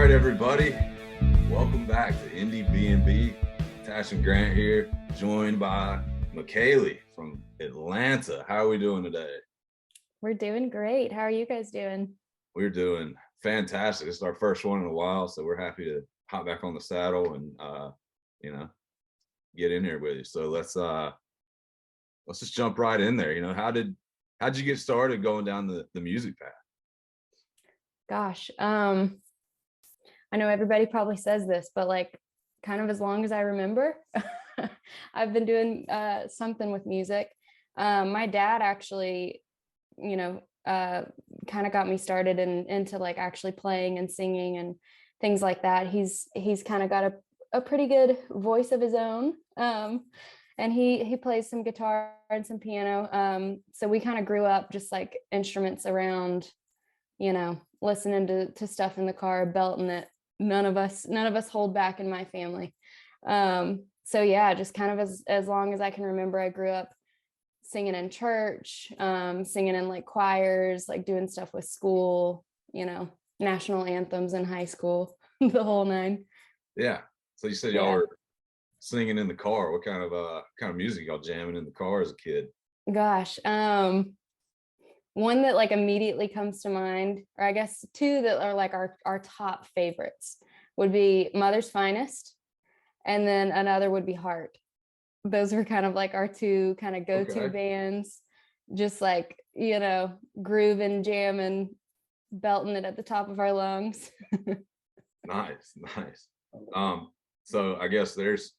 right, everybody. Welcome back to Indiebnb. Tash and Grant here, joined by Mackalie from Atlanta. How are we doing today? We're doing great. How are you guys doing? We're doing fantastic. This is our first one in a while, so we're happy to hop back on the saddle and get in here with you. So let's just jump right in there. How'd you get started going down the music path? Gosh, I know everybody probably says this, but like kind of as long as I remember, I've been doing something with music. My dad actually, kind of got me started into like actually playing and singing and things like that. He's kind of got a pretty good voice of his own. And he plays some guitar and some piano. So we kind of grew up just like instruments around, listening to stuff in the car, belting it. None of us hold back in my family. So yeah, just kind of as long as I can remember, I grew up singing in church, singing in like choirs, like doing stuff with school, national anthems in high school, the whole nine. Yeah. So you said y'all were singing in the car. What kind of music y'all jamming in the car as a kid? Gosh, one that like immediately comes to mind, or I guess two that are like our top favorites would be Mother's Finest, and then another would be Heart. Those were kind of like our two kind of go-to bands, just like, grooving, jamming, belting it at the top of our lungs. Nice. So I guess there's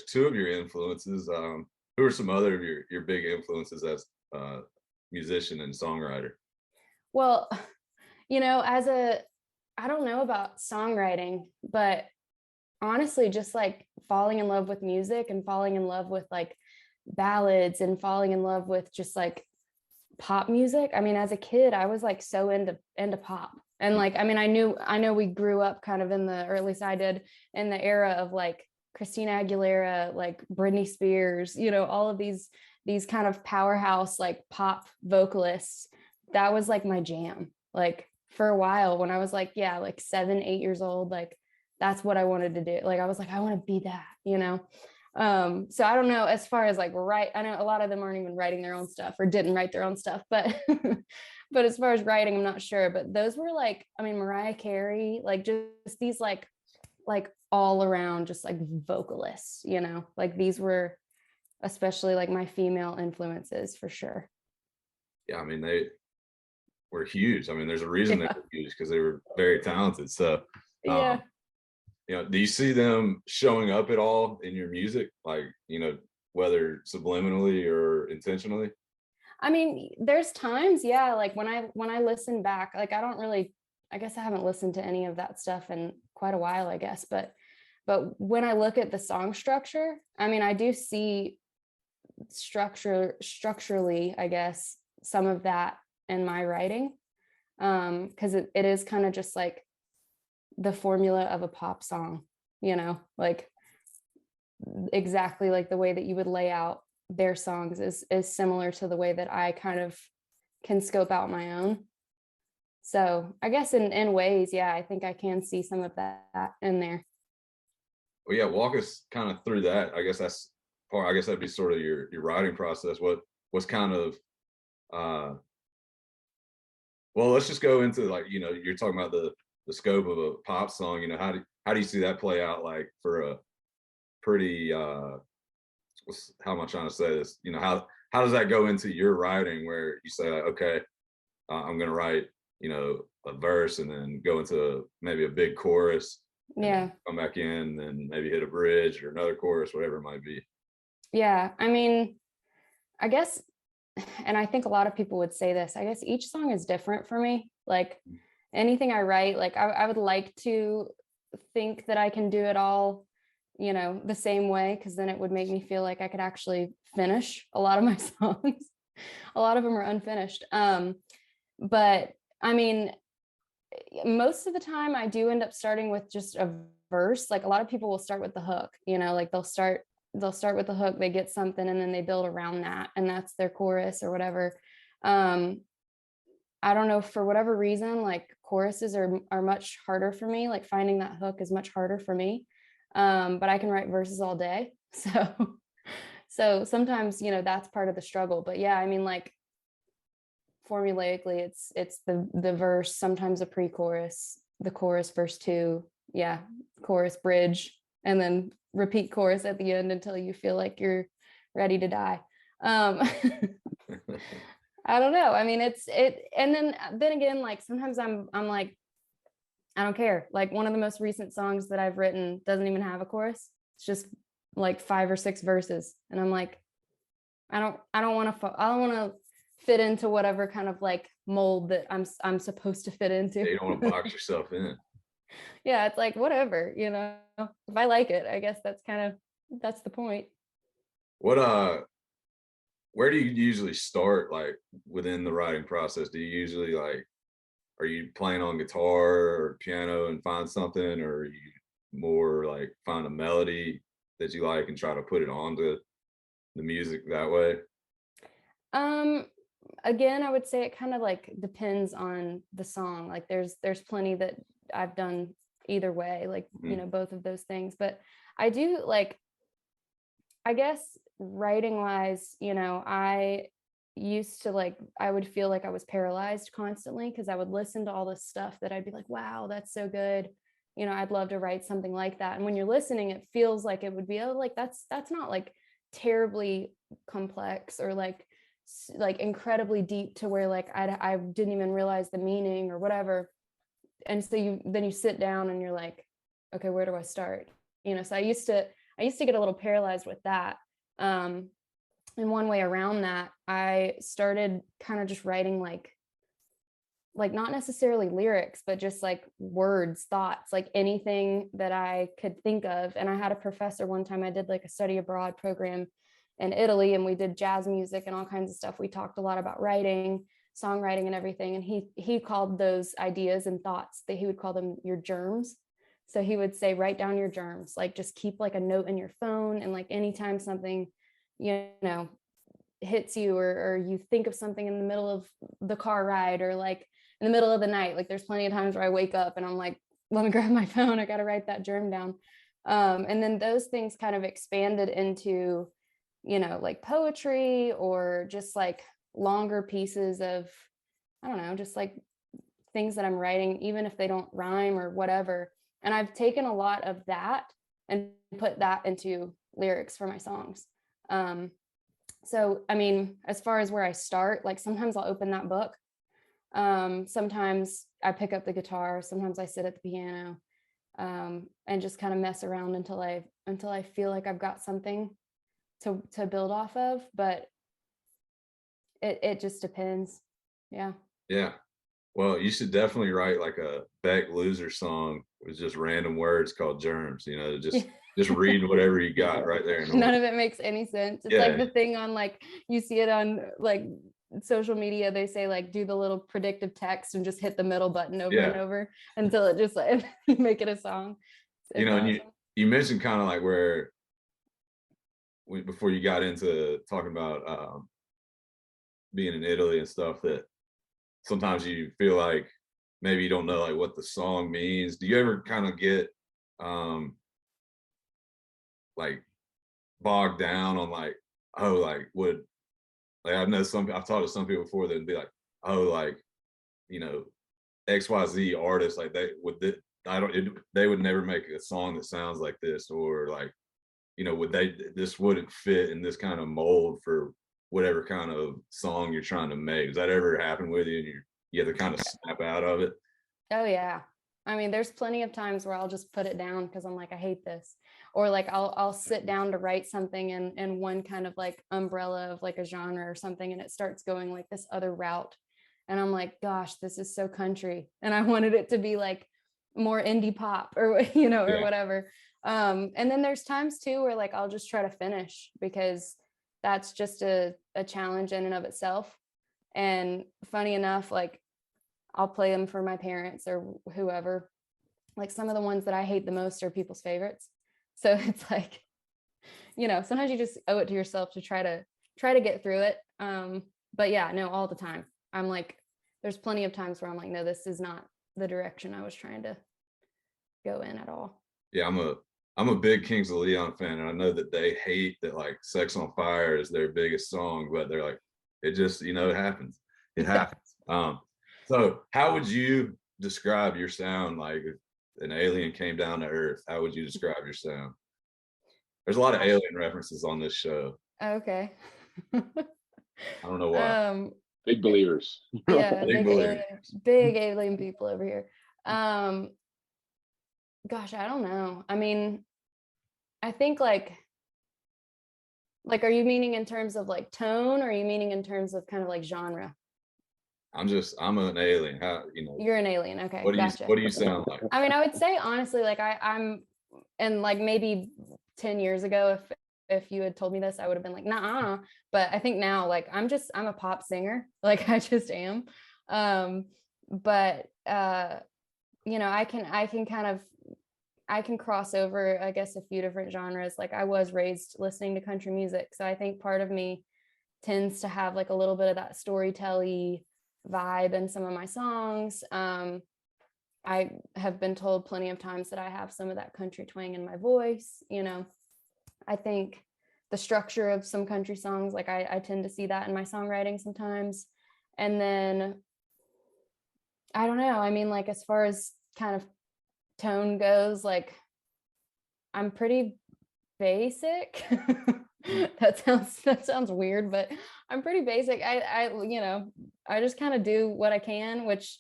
two of your influences. Who are some other of your big influences as musician and songwriter? Well, I don't know about songwriting, but honestly, just like falling in love with music and falling in love with like ballads and falling in love with just like pop music. I mean, as a kid, I was like so into pop. And like, I mean, I know we grew up kind of or at least I did, in the era of like Christina Aguilera, like Britney Spears, all of these kind of powerhouse like pop vocalists. That was like my jam. Like for a while when I was like 7, 8 years old, like that's what I wanted to do. Like I was like, I want to be that, so I don't know, as far as like I know a lot of them aren't even writing their own stuff or didn't write their own stuff, but but as far as writing, I'm not sure. But those were like, I mean, Mariah Carey, like just these like all around just like vocalists, like these were especially like my female influences for sure. Yeah, I mean, they were huge. I mean, there's a reason they were huge, because they were very talented. So Yeah. Do you see them showing up at all in your music, like, whether subliminally or intentionally? I mean, there's times, like when I listen back, like I guess I haven't listened to any of that stuff in quite a while, I guess, but when I look at the song structure, I mean, I do see structurally, I guess, some of that in my writing, because it is kind of just like the formula of a pop song, like exactly like the way that you would lay out their songs is similar to the way that I kind of can scope out my own. So I guess in ways, I think I can see some of that in there. Well, yeah, walk us kind of through that. I guess that'd be sort of your writing process. What's kind of well, let's just go into like, you're talking about the scope of a pop song. How do you see that play out, like for a pretty how am I trying to say this? How does that go into your writing, where you say like, okay, I'm gonna write, a verse and then go into maybe a big chorus, come back in and maybe hit a bridge or another chorus, whatever it might be. Yeah, I mean, I guess, and I think a lot of people would say this, I guess each song is different for me. Like anything I write, like I would like to think that I can do it all, the same way, because then it would make me feel like I could actually finish a lot of my songs. A lot of them are unfinished. But I mean, most of the time I do end up starting with just a verse. Like a lot of people will start with the hook, like they'll start with the hook, they get something and then they build around that, and that's their chorus or whatever. I don't know, for whatever reason, like choruses are much harder for me. Like finding that hook is much harder for me. But I can write verses all day. So sometimes, that's part of the struggle. But yeah, I mean, like formulaically, it's the verse, sometimes a pre-chorus, the chorus, verse 2, yeah, chorus, bridge, and then repeat chorus at the end until you feel like you're ready to die. I don't know. I mean, and then again, like sometimes I'm like, I don't care. Like one of the most recent songs that I've written doesn't even have a chorus. It's just like 5 or 6 verses. And I'm like, I don't want to fit into whatever kind of like mold that I'm supposed to fit into. You don't want to box yourself in. Yeah, it's like whatever, if I like it, I guess that's the point. Where do you usually start, like within the writing process? Do you usually like, are you playing on guitar or piano and find something, or are you more like find a melody that you like and try to put it onto the music that way? Again, I would say it kind of like depends on the song. Like there's plenty that I've done either way, like, both of those things. But I do like, I guess writing wise, I used to like, I would feel like I was paralyzed constantly because I would listen to all this stuff that I'd be like, wow, that's so good. I'd love to write something like that. And when you're listening, it feels like it would be, oh, like that's not like terribly complex or like incredibly deep to where like I didn't even realize the meaning or whatever. And so you sit down and you're like, okay, where do I start? So I used to get a little paralyzed with that. And one way around that, I started kind of just writing like not necessarily lyrics, but just like words, thoughts, like anything that I could think of. And I had a professor one time, I did like a study abroad program in Italy, and we did jazz music and all kinds of stuff. We talked a lot about writing, songwriting and everything. And he called those ideas and thoughts, that he would call them your germs. So he would say, write down your germs, like just keep like a note in your phone. And like anytime something, hits you or you think of something in the middle of the car ride or like in the middle of the night, like there's plenty of times where I wake up and I'm like, let me grab my phone, I got to write that germ down. And then those things kind of expanded into, like poetry or just like longer pieces of, I don't know, just like things that I'm writing, even if they don't rhyme or whatever. And I've taken a lot of that and put that into lyrics for my songs. So, I mean, as far as where I start, like sometimes I'll open that book. Sometimes I pick up the guitar. Sometimes I sit at the piano and just kind of mess around until I feel like I've got something to build off of. But it just depends. Yeah. Yeah. Well, you should definitely write like a Beck Loser song with just random words called germs, just read whatever you got right there. None of it makes any sense. It's like the thing on like, you see it on like social media, they say like do the little predictive text and just hit the middle button over and over until it just like make it a song. It's awesome. And you mentioned kind of like where before you got into talking about being in Italy and stuff, that sometimes you feel like maybe you don't know like what the song means. Do you ever kind of get like bogged down on like, oh, like I've talked to some people before that'd be like, oh, like, XYZ artists, like they would never make a song that sounds like this, or like, this wouldn't fit in this kind of mold for whatever kind of song you're trying to make. Does that ever happen with you and you have to kind of snap out of it? Oh yeah. I mean, there's plenty of times where I'll just put it down because I'm like, I hate this. Or like I'll sit down to write something in one kind of like umbrella of like a genre or something, and it starts going like this other route. And I'm like, gosh, this is so country. And I wanted it to be like more indie pop or, or whatever. And then there's times too where like I'll just try to finish, because that's just a challenge in and of itself. And funny enough, like I'll play them for my parents or whoever. Like some of the ones that I hate the most are people's favorites. So it's like, sometimes you just owe it to yourself to try to get through it. But yeah, no, all the time. I'm like, there's plenty of times where I'm like, no, this is not the direction I was trying to go in at all. Yeah, I'm a big Kings of Leon fan, and I know that they hate that like Sex on Fire is their biggest song, but they're like, it just, you know, it happens. It happens. So how would you describe your sound? Like if an alien came down to Earth, how would you describe your sound? There's a lot of alien references on this show. Okay. I don't know why. Big believers. Yeah, Big believers. big alien people over here. Gosh, I don't know. I mean, I think like, are you meaning in terms of like tone, or are you meaning in terms of kind of like genre? I'm an alien. How, you know? You're an alien. Okay, gotcha. What do you sound like? I mean, I would say honestly, like I'm, and like maybe 10 years ago, if you had told me this, I would have been like, nah. But I think now, like I'm a pop singer. Like I just am. But you know, I can cross over, I guess, a few different genres. Like I was raised listening to country music, so I think part of me tends to have like a little bit of that storytelling vibe in some of my songs. I have been told plenty of times that I have some of that country twang in my voice. You know, I think the structure of some country songs, like I tend to see that in my songwriting sometimes. And then I don't know, I mean, like as far as kind of tone goes, like I'm pretty basic. that sounds weird, but I'm pretty basic. I you know, I just kind of do what I can, which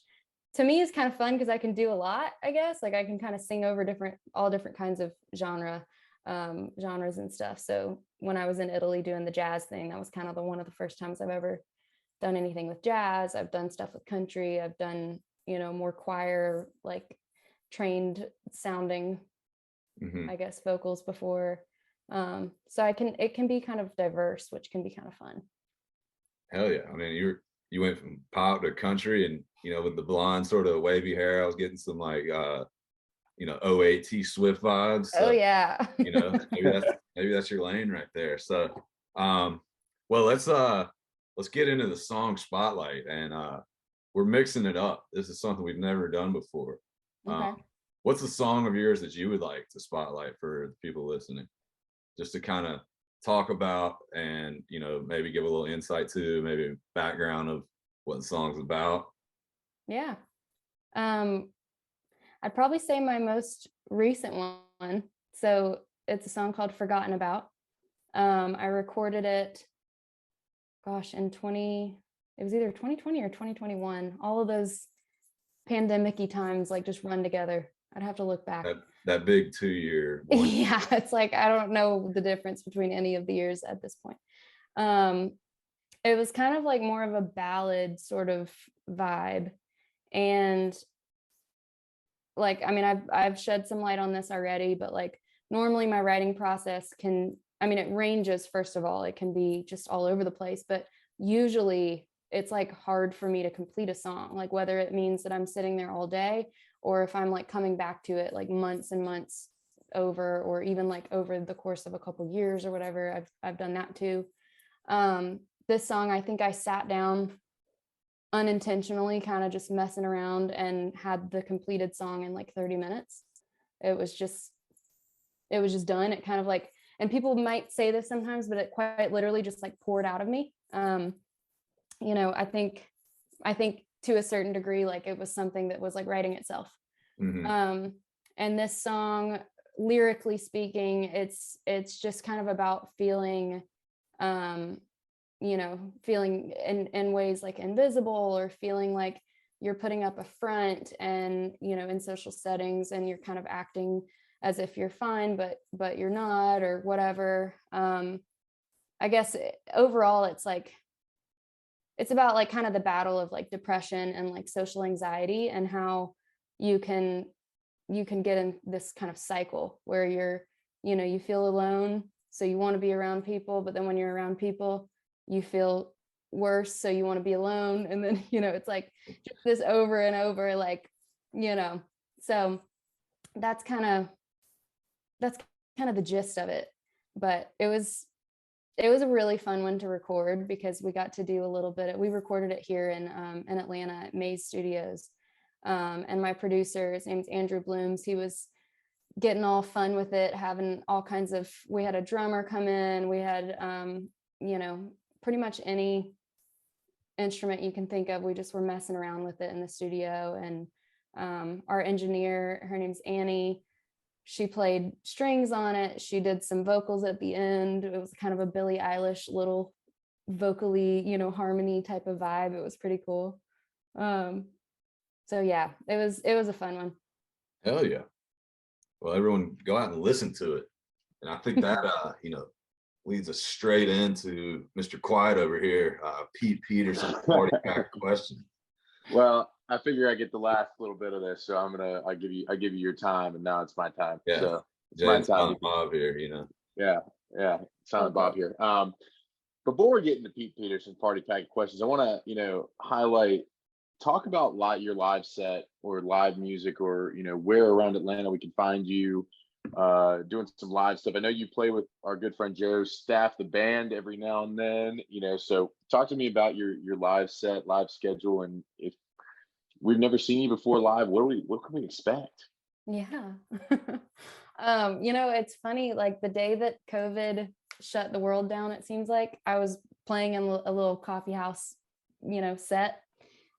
to me is kind of fun because I can do a lot, I guess. Like I can kind of sing over all different kinds of genres and stuff. So when I was in Italy doing the jazz thing, that was kind of one of the first times I've ever done anything with jazz. I've done stuff with country. I've done, you know, more choir, like trained sounding, I guess, vocals before. So it can be kind of diverse, which can be kind of fun. Hell yeah. I mean, you went from pop to country, and you know, with the blonde sort of wavy hair, I was getting some like you know, 08 T Swift vibes. So, oh yeah. You know, maybe that's your lane right there. So well, let's get into the song Spotlight, and we're mixing it up. This is something we've never done before. Okay. What's the song of yours that you would like to spotlight for the people listening, just to kind of talk about, and you know, maybe give a little insight to, maybe background of what the song's about? Yeah. I'd probably say my most recent one. So it's a song called Forgotten About. I recorded it, gosh, it was either 2020 or 2021. All of those pandemic-y times like just run together. I'd have to look back. That big 2-year one. Yeah, it's like I don't know the difference between any of the years at this point. It was kind of like more of a ballad sort of vibe. And like, I mean, I've shed some light on this already, but like normally my writing process it ranges. First of all, it can be just all over the place, but usually it's like hard for me to complete a song, like whether it means that I'm sitting there all day, or if I'm like coming back to it like months and months over, or even like over the course of a couple years or whatever. I've done that too. This song, I think I sat down unintentionally, kind of just messing around, and had the completed song in like 30 minutes. It was just done. It kind of like, and people might say this sometimes, but it quite literally just like poured out of me. You know, I think to a certain degree, like it was something that was like writing itself. And this song, lyrically speaking, it's just kind of about feeling, you know, feeling in ways like invisible, or feeling like you're putting up a front, and, you know, in social settings, and you're kind of acting as if you're fine, but you're not, or whatever. I guess overall, it's about like kind of the battle of like depression and like social anxiety, and how you can get in this kind of cycle where you feel alone, so you want to be around people, but then when you're around people, you feel worse, so you want to be alone. And then, you know, it's like just this over and over, like, you know. So that's kind of the gist of it. But it was a really fun one to record, because we got to do a little bit we recorded it here in Atlanta at Maze Studios. And my producer, his name's Andrew Blooms, he was getting all fun with it, having all kinds of, we had a drummer come in, we had, you know, pretty much any instrument you can think of. We just were messing around with it in the studio. And our engineer, her name's Annie, she played strings on it. She did some vocals at the end. It was kind of a Billie Eilish little vocally, you know, harmony type of vibe. It was pretty cool. So yeah, it was a fun one. Hell yeah. Well, everyone go out and listen to it. And I think that, you know, leads us straight into Mr. Quiet over here, Pete Peterson's party pack question. Well, I figure I get the last little bit of this, so I give you your time, and now it's my time. Yeah, so it's Jay my and time. Silent Bob here, you know. Yeah, Silent Bob here. Before we get into Pete Peterson party pack questions, I want to, you know, talk about your live set or live music, or, you know, where around Atlanta we can find you doing some live stuff. I know you play with our good friend Joe Staff, the band, every now and then, you know, so talk to me about your live set, live schedule, and if we've never seen you before live, what can we expect? Yeah. You know, it's funny, like the day that COVID shut the world down, it seems like I was playing in a little coffee house, you know, set.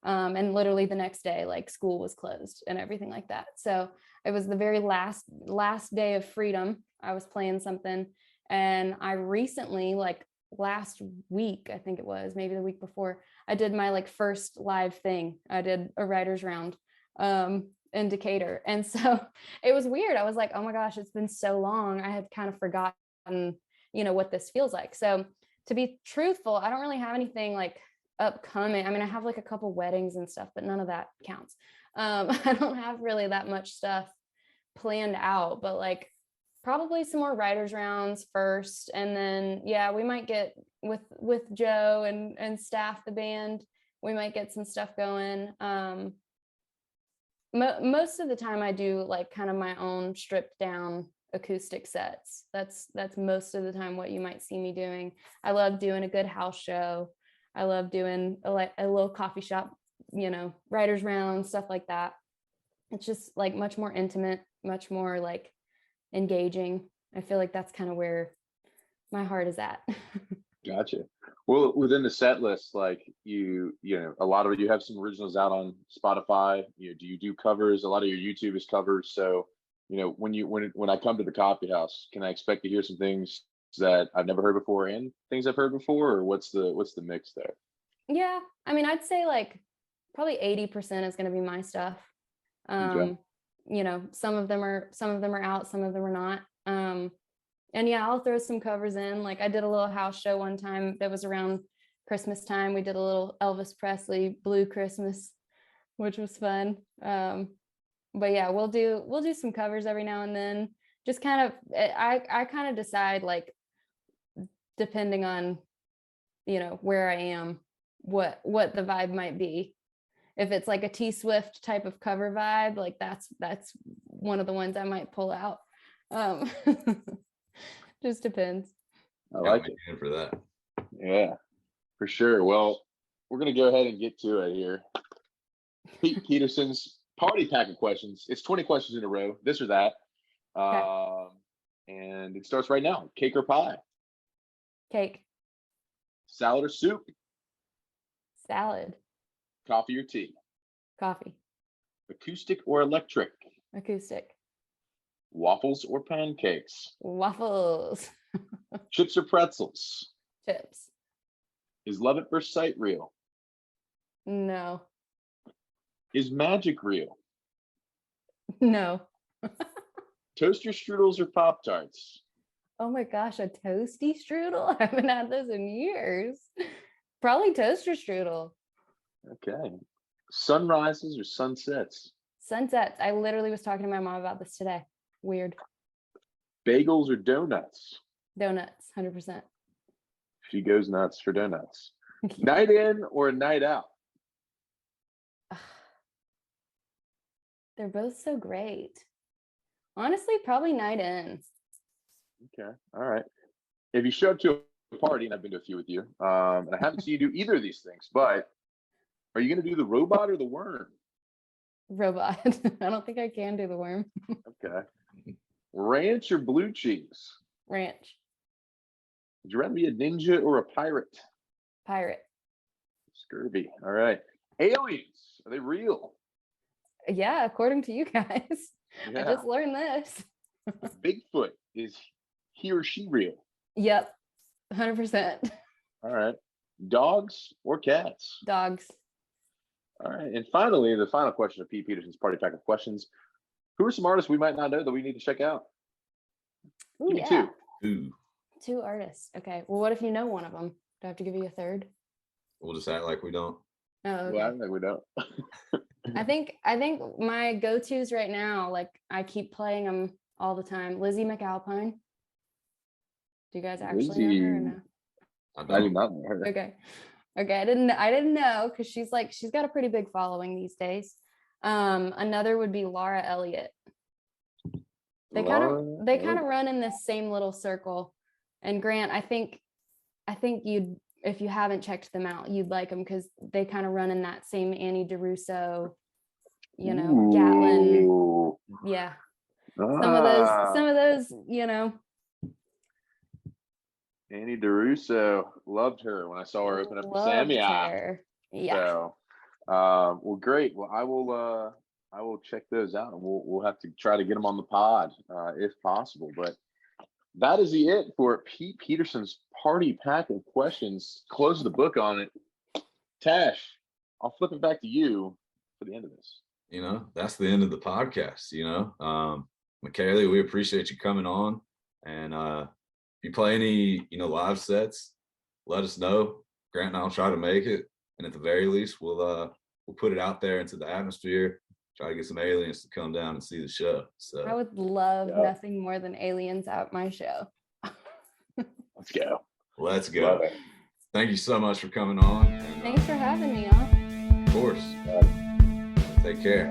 And literally the next day, like school was closed and everything like that. So it was the very last day of freedom. I was playing something, and I recently, like last week, I think it was, maybe the week before, I did my like first live thing. I did a writer's round in Decatur. And so it was weird. I was like, oh my gosh, it's been so long. I had kind of forgotten, you know, what this feels like. So to be truthful, I don't really have anything like upcoming. I mean, I have like a couple weddings and stuff, but none of that counts. I don't have really that much stuff planned out, but like probably some more writers rounds first, and then yeah, we might get with Joe and Staff, the band, we might get some stuff going. Most of the time I do like kind of my own stripped down acoustic sets. That's most of the time what you might see me doing. I love doing a good house show. I love doing a little coffee shop, you know, writers round, stuff like that. It's just like much more intimate, much more like engaging. I feel like that's kind of where my heart is at. Gotcha. Well, within the set list, like you know, a lot of it, you have some originals out on Spotify. You know, do you do covers? A lot of your YouTube is covers. So, you know, when I come to the coffee house, can I expect to hear some things that I've never heard before and things I've heard before, or what's the mix there? Yeah, I mean, I'd say like probably 80% is going to be my stuff. Okay. You know, some of them are out, some of them are not. And yeah, I'll throw some covers in. Like I did a little house show one time that was around Christmas time. We did a little Elvis Presley Blue Christmas, which was fun. But yeah, we'll do some covers every now and then. Just kind of, I kind of decide, like, depending on, you know, where I am, what the vibe might be. If it's like a T Swift type of cover vibe, like that's one of the ones I might pull out. Just depends. I like it. For that. Yeah, for sure. Well, we're gonna go ahead and get to it here. Pete Peterson's party pack of questions. It's 20 questions in a row, this or that. Okay. And it starts right now. Cake or pie? Cake. Salad or soup? Salad. Coffee or tea? Coffee. Acoustic or electric? Acoustic. Waffles or pancakes? Waffles. Chips or pretzels? Chips. Is love at first sight real? No. Is magic real? No. Toaster strudels or Pop Tarts? Oh my gosh, a toasty strudel? I haven't had those in years. Probably toaster strudel. Okay. Sunrises or sunsets? Sunsets. I literally was talking to my mom about this today. Weird. Bagels or donuts? Donuts, 100%. She goes nuts for donuts. Night in or a night out? They're both so great. Honestly, probably night in. Okay. All right. If you show up to a party, and I've been to a few with you, and I haven't seen you do either of these things, but are you going to do the robot or the worm? Robot. I don't think I can do the worm. Okay. Ranch or blue cheese? Ranch. Would you rather be a ninja or a pirate? Pirate. Scurvy. All right. Aliens, are they real? Yeah, according to you guys. I Yeah. just learned this. Bigfoot, is he or she real? Yep. 100%. All right. Dogs or cats? Dogs. All right. And finally, the final question of Pete Peterson's party pack of questions. Who are some artists we might not know that we need to check out? Ooh, Give me yeah. two. Ooh, 2 artists. Okay. Well, what if you know one of them? Do I have to give you a third? we'll just act like we don't. Oh, okay. Well, I think we don't. I think my go-tos right now, like I keep playing them all the time. Lizzie McAlpine. Do you guys actually know her or no? I do not know her. Okay. I didn't know because she's got a pretty big following these days. Another would be Laura Elliott. They kind of run in this same little circle. And Grant, I think you'd, if you haven't checked them out, you'd like them because they kind of run in that same Annie DeRusso, Gatlin. Ooh. Yeah. Some of those, Annie DeRusso, loved her when I saw her open up the Sammy. Yeah. So, well, great. Well, I will check those out, and we'll have to try to get them on the pod if possible. But that is it for Pete Peterson's party pack of questions. Close the book on it. Tash, I'll flip it back to you for the end of this. That's the end of the podcast. Mackalie, we appreciate you coming on, and if you play any live sets, let us know. Grant and I'll try to make it, and at the very least we'll put it out there into the atmosphere, try to get some aliens to come down and see the show. So I would love nothing more than aliens at my show. Let's go. Let's go. Thank you so much for coming on. Thanks for having me on. Of course. Take care.